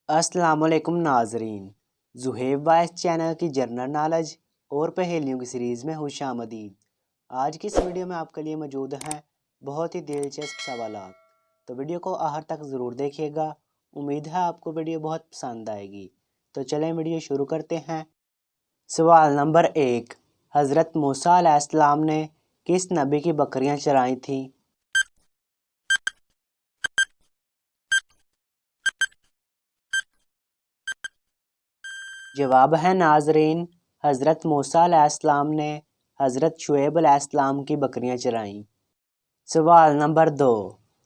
अस्सलाम वालेकुम नाजरीन, ज़ुहैब वाइस चैनल की जनरल नॉलेज और पहेलियों की सीरीज़ में खुशामदीद। आज की इस वीडियो में आपके लिए मौजूद हैं बहुत ही दिलचस्प सवालात, तो वीडियो को आखिर तक ज़रूर देखिएगा। उम्मीद है आपको वीडियो बहुत पसंद आएगी। तो चलें वीडियो शुरू करते हैं। सवाल नंबर 1, हज़रत मूसा अलैहिस्सलाम ने किस नबी की बकरियां चराई थीं? जवाब है नाजरीन, हज़रत मूसा अलैहिस्सलाम ने हज़रत शुएब अलैहिस्सलाम की बकरियां चराईं। सवाल नंबर 2,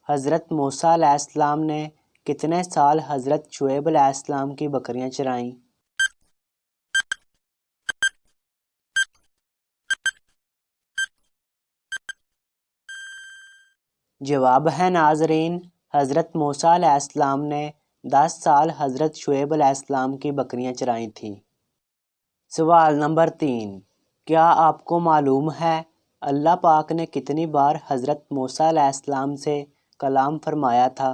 हज़रत मूसा अलैहिस्सलाम ने कितने साल हज़रत शुएब अलैहिस्सलाम की बकरियां चराईं? जवाब है नाजरीन, हज़रत मूसा अलैहिस्सलाम ने 10 साल हज़रत शुएब अलैहिस्सलाम की बकरियां चराई थीं। सवाल नंबर 3, क्या आपको मालूम है अल्लाह पाक ने कितनी बार हज़रत मूसा अलैहिस्सलाम से कलाम फरमाया था?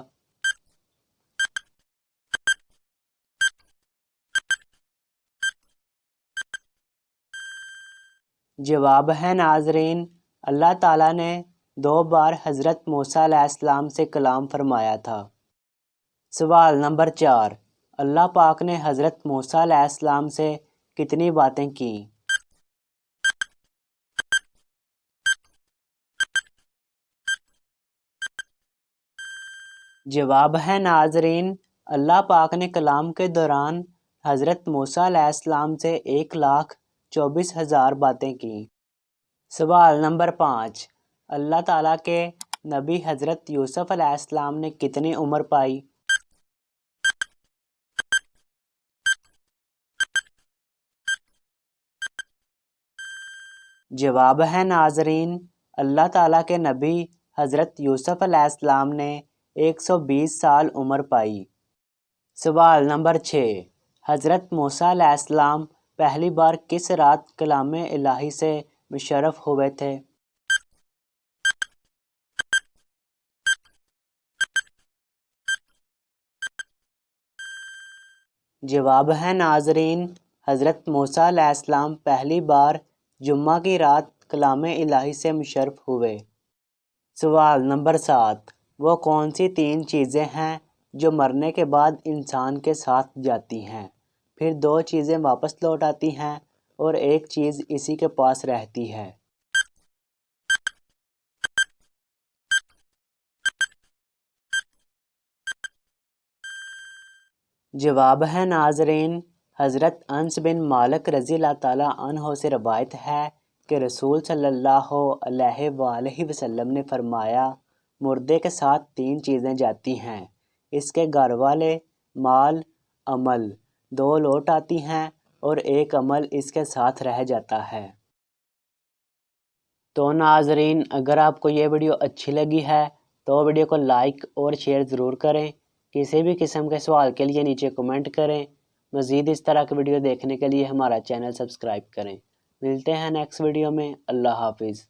जवाब है नाजरीन, अल्लाह ताला ने 2 बार हज़रत मूसा अलैहिस्सलाम से कलाम फरमाया था। सवाल नंबर 4, अल्लाह पाक ने हज़रत मूसा अलैहिस्सलाम से कितनी बातें की? जवाब है नाजरीन, अल्लाह पाक ने कलाम के दौरान हज़रत मूसा अलैहिस्सलाम से 1,24,000 बातें की। सवाल नंबर 5, अल्लाह ताला के नबी हज़रत यूसुफ अलैहिस्सलाम ने कितनी उम्र पाई? जवाब है नाजरीन, अल्लाह ताला के नबी हज़रत यूसुफ अलैहिस्सलाम ने 120 साल उम्र पाई। सवाल नंबर 6, हज़रत मूसा अलैहिस्सलाम पहली बार किस रात कलाम इलाही से मुशर्रफ हुए थे? जवाब है नाजरीन, हज़रत मूसा अलैहिस्सलाम पहली बार जुम्मा की रात कलाम इलाही से मुशर्रफ हुए। सवाल नंबर 7, वो कौन सी 3 चीज़ें हैं जो मरने के बाद इंसान के साथ जाती हैं, फिर 2 चीज़ें वापस लौट आती हैं और एक चीज़ इसी के पास रहती है? जवाब है नाजरीन, हज़रत अनस बिन मालिक रज़ी अल्लाह ताला अन्हो से रवायत है कि रसूल सल्लल्लाहु अलैहि वसल्लम ने फरमाया, मुर्दे के साथ 3 चीज़ें जाती हैं, इसके घर वाले, माल, अमल। 2 लौट आती हैं और एक अमल इसके साथ रह जाता है। तो नाजरीन, अगर आपको ये वीडियो अच्छी लगी है तो वीडियो को लाइक और शेयर ज़रूर करें। किसी भी किस्म के सवाल के लिए नीचे कमेंट करें। मज़ीद इस तरह की वीडियो देखने के लिए हमारा चैनल सब्सक्राइब करें। मिलते हैं नेक्स्ट वीडियो में। अल्लाह हाफिज़।